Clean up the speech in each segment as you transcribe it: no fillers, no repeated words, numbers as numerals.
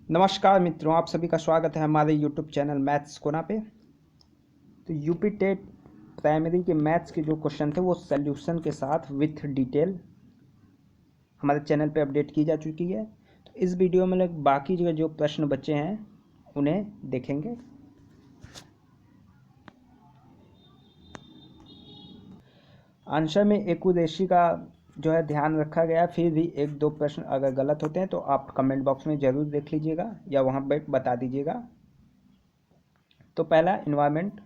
नमस्कार मित्रों, आप सभी का स्वागत है हमारे यूट्यूब चैनल मैथ्स कोना पे। तो यूपी टेट प्राइमरी के मैथ्स के जो क्वेश्चन थे वो सॉल्यूशन के साथ विथ डिटेल हमारे चैनल पे अपडेट की जा चुकी है। तो इस वीडियो में लोग बाकी जो प्रश्न बचे हैं उन्हें देखेंगे। आंसर में एक्यूरेसी का जो है ध्यान रखा गया, फिर भी एक दो प्रश्न अगर गलत होते हैं तो आप कमेंट बॉक्स में ज़रूर देख लीजिएगा या वहाँ पे बता दीजिएगा। तो पहला इन्वायरमेंट,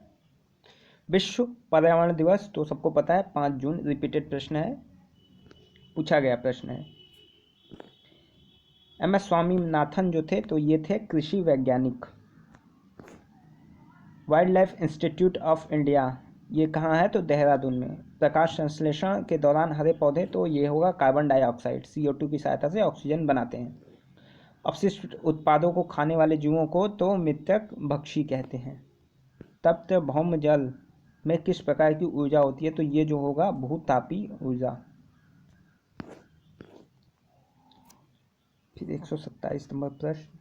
विश्व पर्यावरण दिवस तो सबको पता है 5 जून, रिपीटेड प्रश्न है, पूछा गया प्रश्न है। MS स्वामीनाथन जो थे तो ये थे कृषि वैज्ञानिक। Wild life institute of India ये कहाँ है तो देहरादून में। प्रकाश संश्लेषण के दौरान हरे पौधे तो ये होगा कार्बन डाइऑक्साइड CO2 की सहायता से ऑक्सीजन बनाते हैं। अपशिष्ट उत्पादों को खाने वाले जीवों को तो मृतक भक्षी कहते हैं। तप्त भौम जल में किस प्रकार की ऊर्जा होती है तो ये जो होगा भूतापी ऊर्जा। फिर 127 नंबर प्रश्न,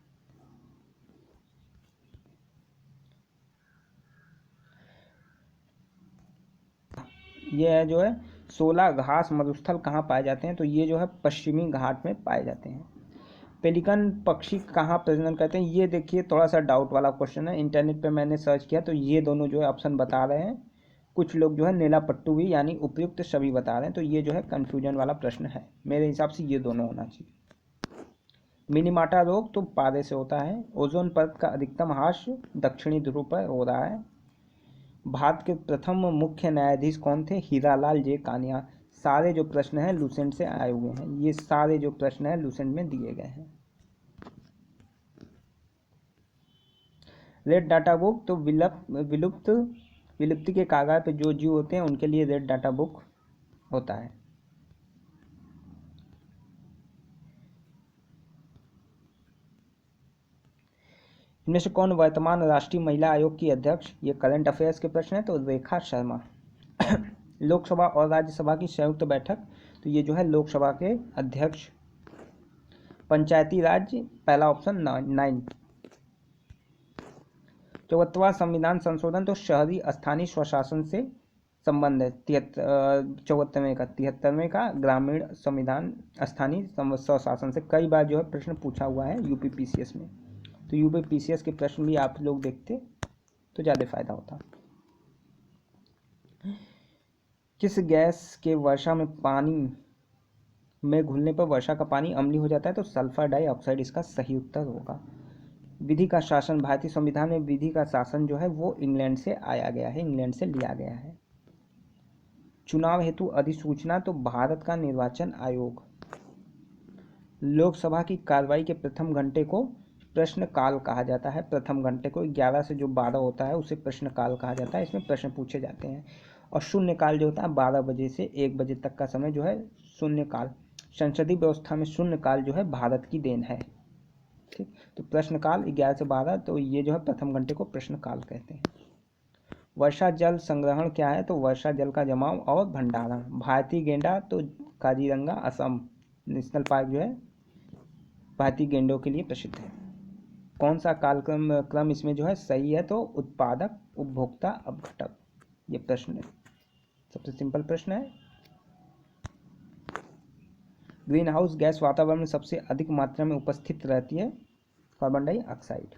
ये है जो है 16 घास मरुस्थल कहाँ पाए जाते हैं तो ये जो है पश्चिमी घाट में पाए जाते हैं। पेलिकन पक्षी कहाँ प्रजनन करते हैं, ये देखिए थोड़ा सा डाउट वाला क्वेश्चन है। इंटरनेट पे मैंने सर्च किया तो ये दोनों जो है ऑप्शन बता रहे हैं, कुछ लोग जो है नीला पट्टू भी यानी उपयुक्त सभी बता रहे हैं, तो ये जो है कन्फ्यूजन वाला प्रश्न है। मेरे हिसाब से ये दोनों होना चाहिए। मिनीमाटा रोग तो पारे से होता है। ओजोन परत का अधिकतम ह्रास दक्षिणी ध्रुव पर हो रहा है। भारत के प्रथम मुख्य न्यायाधीश कौन थे, हीरालाल जे कानिया। सारे जो प्रश्न हैं लूसेंट से आए हुए हैं, ये सारे जो प्रश्न हैं लूसेंट में दिए गए हैं। रेड डाटा बुक तो विलुप्ति के कागार पे जो जीव होते हैं उनके लिए रेड डाटा बुक होता है। इनमें से कौन वर्तमान राष्ट्रीय महिला आयोग की अध्यक्ष, ये करंट अफेयर्स के प्रश्न है तो रेखा शर्मा। लोकसभा और राज्यसभा की संयुक्त बैठक तो ये जो है लोकसभा के अध्यक्ष। पंचायती राज पहला ऑप्शन 9। 74वां संविधान संशोधन तो शहरी स्थानीय स्वशासन से संबंध है। 73वें का ग्रामीण संविधान स्थानीय स्वशासन से। कई बार जो है प्रश्न पूछा हुआ है यूपी PCS में, तो यूपी PCS के प्रश्न भी आप लोग देखते तो ज़्यादा फायदा होता। किस गैस के वर्षा में पानी में घुलने पर वर्षा का पानी अम्लीय हो जाता है तो सल्फर डाइऑक्साइड इसका सही उत्तर होगा। विधि का शासन, भारतीय संविधान में विधि का शासन जो है वो इंग्लैंड से आया गया है, इंग्लैंड से लिया गया है। चुनाव हेतु अधिसूचना तो भारत का निर्वाचन आयोग। लोकसभा की कार्रवाई के प्रथम घंटे को प्रश्न काल कहा जाता है। प्रथम घंटे को 11 से जो 12 होता है उसे प्रश्न काल कहा जाता है, इसमें प्रश्न पूछे जाते हैं। और शून्यकाल जो होता है 12 बजे से 1 बजे तक का समय जो है शून्यकाल। संसदीय व्यवस्था में शून्यकाल जो है भारत की देन है। ठीक, तो प्रश्नकाल 11 से 12, तो ये जो है प्रथम घंटे को प्रश्नकाल कहते हैं। वर्षा जल संग्रहण क्या है तो वर्षा जल का जमाव और भंडारण। भारतीय गेंडा तो काजीरंगा असम नेशनल पार्क जो है भारतीय गेंडों के लिए प्रसिद्ध है। कौन सा क्रम इसमें जो है सही है तो उत्पादक, उपभोक्ता, अपघटक, ये प्रश्न है, सबसे सिंपल प्रश्न है। ग्रीन हाउस गैस वातावरण में सबसे अधिक मात्रा में उपस्थित रहती है, कार्बन डाइऑक्साइड।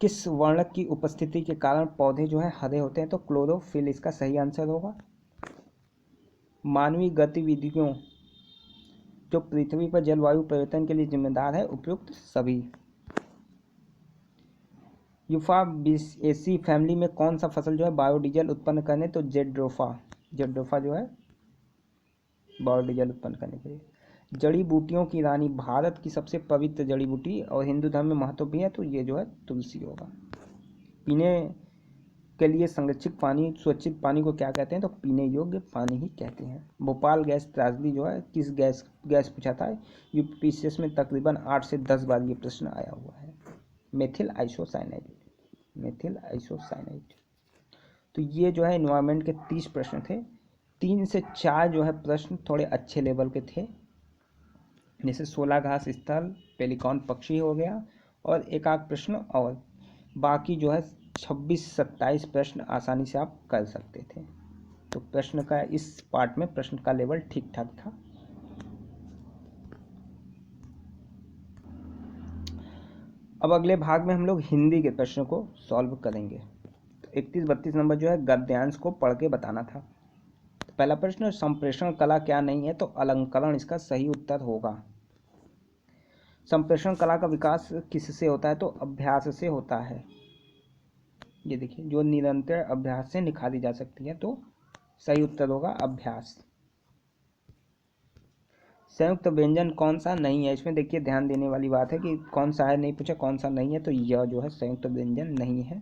किस वर्णक की उपस्थिति के कारण पौधे जो है हरे होते हैं तो क्लोरोफिल इसका सही आंसर होगा। मानवीय गतिविधियों जो पृथ्वी पर जलवायु परिवर्तन के लिए जिम्मेदार है, उपयुक्त सभी। यूफाबेसी फैमिली में कौन सा फसल जो है बायोडीजल उत्पन्न करने तो जेड्रोफा जो है बायोडीजल उत्पन्न करने के लिए। जड़ी बूटियों की रानी, भारत की सबसे पवित्र जड़ी बूटी और हिंदू धर्म में महत्व भी है तो ये जो है तुलसी होगा। पीने के लिए संरक्षित पानी, स्वच्छित पानी को क्या कहते हैं तो पीने योग्य पानी ही कहते हैं। भोपाल गैस त्रासदी जो है किस गैस पूछा था, यूपी PCS में तकरीबन 8 से 10 बार ये प्रश्न आया हुआ है। Methyl isocyanide. तो ये जो है एनवायरनमेंट के 30 प्रश्न थे। 3 से 4 जो है प्रश्न थोड़े अच्छे लेवल के थे, जैसे 16 घास स्थल, पेलिकॉन पक्षी हो गया, और एक आध प्रश्न और बाकी जो है 26-27 प्रश्न आसानी से आप कर सकते थे। तो प्रश्न का इस पार्ट में प्रश्न का लेवल ठीक ठाक था। अब अगले भाग में हम लोग हिंदी के प्रश्न को सॉल्व करेंगे। 31-32 नंबर जो है गद्यांश को पढ़ के बताना था। तो पहला प्रश्न, संप्रेषण कला क्या नहीं है, तो अलंकरण इसका सही उत्तर होगा। संप्रेषण कला का विकास किससे होता है, तो अभ्यास से होता है। ये देखिए, जो निरंतर अभ्यास से निखारी जा सकती है, तो सही उत्तर होगा अभ्यास। संयुक्त व्यंजन कौन सा नहीं है, इसमें देखिए ध्यान देने वाली बात है कि कौन सा है नहीं पूछा, कौन सा नहीं है, तो यह जो है संयुक्त व्यंजन नहीं है।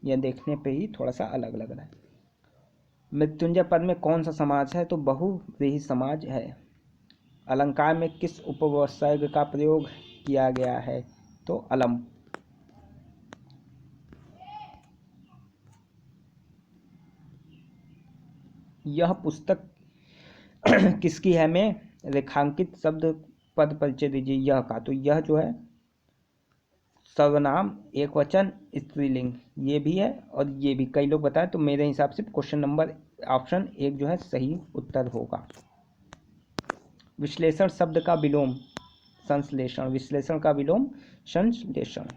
यह देखने पे ही थोड़ा सा अलग लग रहा है। मृत्युंजय पद में कौन सा समाज है, तो बहुव्रीहि समाज है। अलंकार में किस उपसर्ग का प्रयोग किया गया है, तो अलम। यह पुस्तक किसकी है में रेखांकित शब्द पद परिचय दीजिए यह का, तो यह जो है सर्वनाम एक वचन स्त्रीलिंग, ये भी है और ये भी कई लोग बताए, तो मेरे हिसाब से क्वेश्चन नंबर ऑप्शन 1 जो है सही उत्तर होगा। विश्लेषण शब्द का विलोम संश्लेषण, विश्लेषण का विलोम संश्लेषण।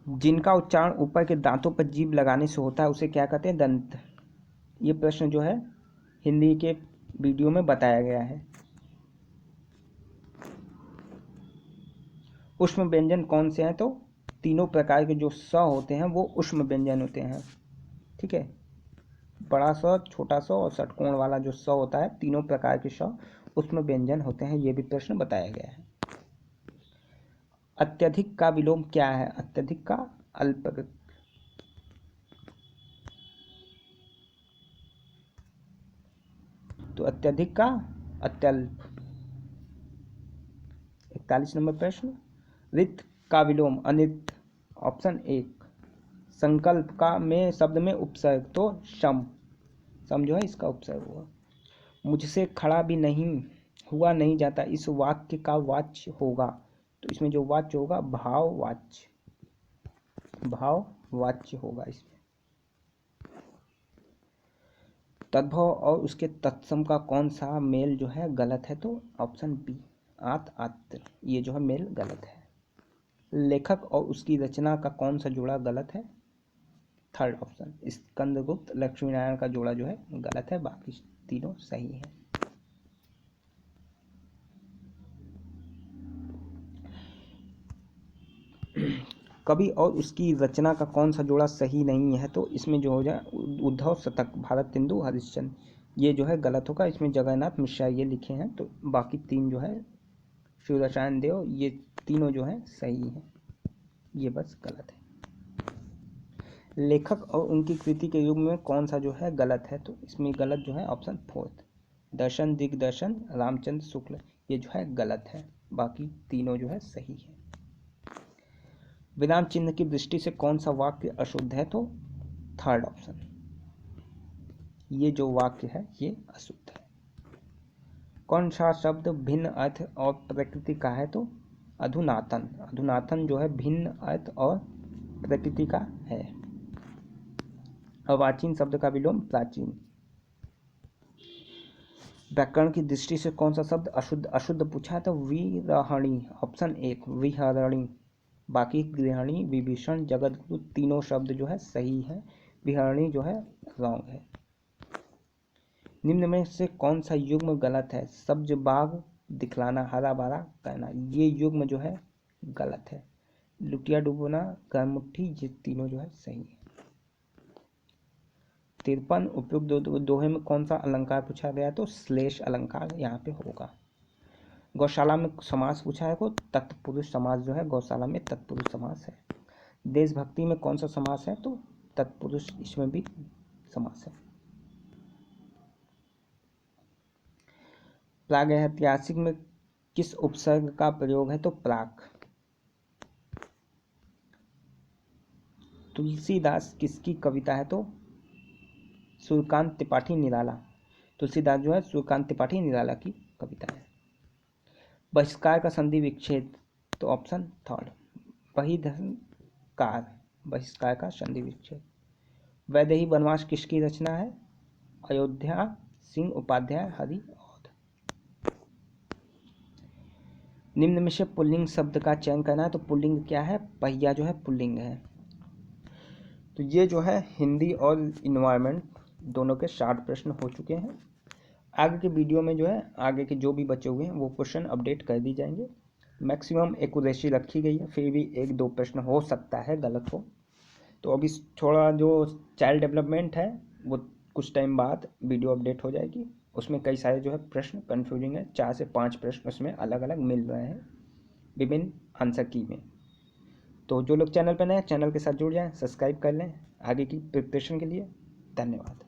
जिनका उच्चारण ऊपर के दांतों पर जीभ लगाने से होता है उसे क्या कहते हैं, दंत। ये प्रश्न जो है हिंदी के वीडियो में बताया गया है। उष्म व्यंजन कौन से हैं, तो तीनों प्रकार के जो स होते हैं वो उष्म व्यंजन होते हैं। ठीक है, बड़ा स, छोटा स और षटकोण वाला जो स होता है, तीनों प्रकार के स उष्म व्यंजन होते हैं। ये भी प्रश्न बताया गया है। अत्यधिक का विलोम क्या है, अत्यधिक का अल्प। तो अत्यधिक का अत्यल्प। 41 नंबर प्रश्न, रित का विलोम अनित, ऑप्शन 1। संकल्प का में शब्द में उपसर्ग, तो सम, सम जो है इसका उपसर्ग हुआ। मुझसे खड़ा भी नहीं हुआ नहीं जाता, इस वाक्य का वाच्य होगा, तो इसमें जो वाच्य होगा भाववाच्य, भाववाच्य होगा इसमें। तद्भव और उसके तत्सम का कौन सा मेल जो है गलत है, तो ऑप्शन बी आत आत्र, ये जो है मेल गलत है। लेखक और उसकी रचना का कौन सा जोड़ा गलत है, थर्ड ऑप्शन स्कंदगुप्त लक्ष्मीनारायण का जोड़ा जो है गलत है, बाकी तीनों सही है। कवि और उसकी रचना का कौन सा जोड़ा सही नहीं है, तो इसमें जो हो जाए उद्धव शतक, भारतेंदु हरिश्चंद्र, ये जो है गलत होगा। इसमें जगन्नाथ मिश्रा ये लिखे हैं, तो बाकी तीन जो है शिवरसायन देव, ये तीनों जो है सही हैं, ये बस गलत है। लेखक और उनकी कृति के युग में कौन सा जो है गलत है, तो इसमें गलत जो है ऑप्शन 4 दर्शन दिग्दर्शन रामचंद्र शुक्ल, ये जो है गलत है, बाकी तीनों जो है सही है। विराम चिन्ह की दृष्टि से कौन सा वाक्य अशुद्ध है, तो थर्ड ऑप्शन, ये जो वाक्य है ये अशुद्ध है। कौन सा शब्द भिन्न अर्थ और प्रकृति का है, तो अधुनातन, अधुनातन जो है भिन्न अर्थ और प्रकृति का है। अर्वाचीन शब्द का विलोम प्राचीन। व्याकरण की दृष्टि से कौन सा शब्द अशुद्ध अशुद्ध पूछा है, तो विरहणी, ऑप्शन 1 विहरणी, बाकी गृहिणी विभीषण जगतगुरु तीनों शब्द जो है सही है, विहरणी जो है रॉन्ग है। निम्न में से कौन सा युग्म गलत है, सब्ज बाग दिखलाना हरा भरा कहना, ये युग्म जो है गलत है। लुटिया डुबोना गर्मुट्ठी, ये तीनों जो है सही है। 53 उपयुक्त दोहे में कौन सा अलंकार पूछा गया, तो श्लेष अलंकार यहाँ पे होगा। गौशाला में समास पूछा है, को तत्पुरुष समास जो है गौशाला में तत्पुरुष समास है। देशभक्ति में कौन सा समास है, तो तत्पुरुष, इसमें भी समास है। प्रागैतिहासिक में किस उपसर्ग का प्रयोग है, तो प्राक। तुलसीदास किसकी कविता है, तो सूर्यकांत त्रिपाठी निराला। तुलसीदास जो है सूर्यकांत त्रिपाठी निराला की कविता है। बहिष्कार का संधि विच्छेद, तो ऑप्शन थर्ड बहिष्कार, बहिष्कार का संधि विच्छेद। वैदेही वनवास किसकी रचना है? अयोध्या सिंह उपाध्याय हरि औध। निम्न में से पुल्लिंग शब्द का चयन करना है, तो पुल्लिंग क्या है? पहिया जो है पुल्लिंग है। तो ये जो है हिंदी और इन्वायरमेंट दोनों के 60 प्रश्न हो चुके हैं। आगे के वीडियो में जो है आगे के जो भी बचे हुए हैं वो क्वेश्चन अपडेट कर दी जाएंगे। मैक्सिमम एक्यूरेसी रखी गई है, फिर भी 1-2 प्रश्न हो सकता है गलत हो। तो अभी थोड़ा जो चाइल्ड डेवलपमेंट है वो कुछ टाइम बाद वीडियो अपडेट हो जाएगी। उसमें कई सारे जो है प्रश्न कन्फ्यूजिंग है, 4 से 5 प्रश्न उसमें अलग अलग मिल रहे हैं विभिन्न आंसर की में। तो जो लोग चैनल पर नए हैं चैनल के साथ जुड़ जाएं, सब्सक्राइब कर लें आगे की प्रिपरेशन के लिए। धन्यवाद।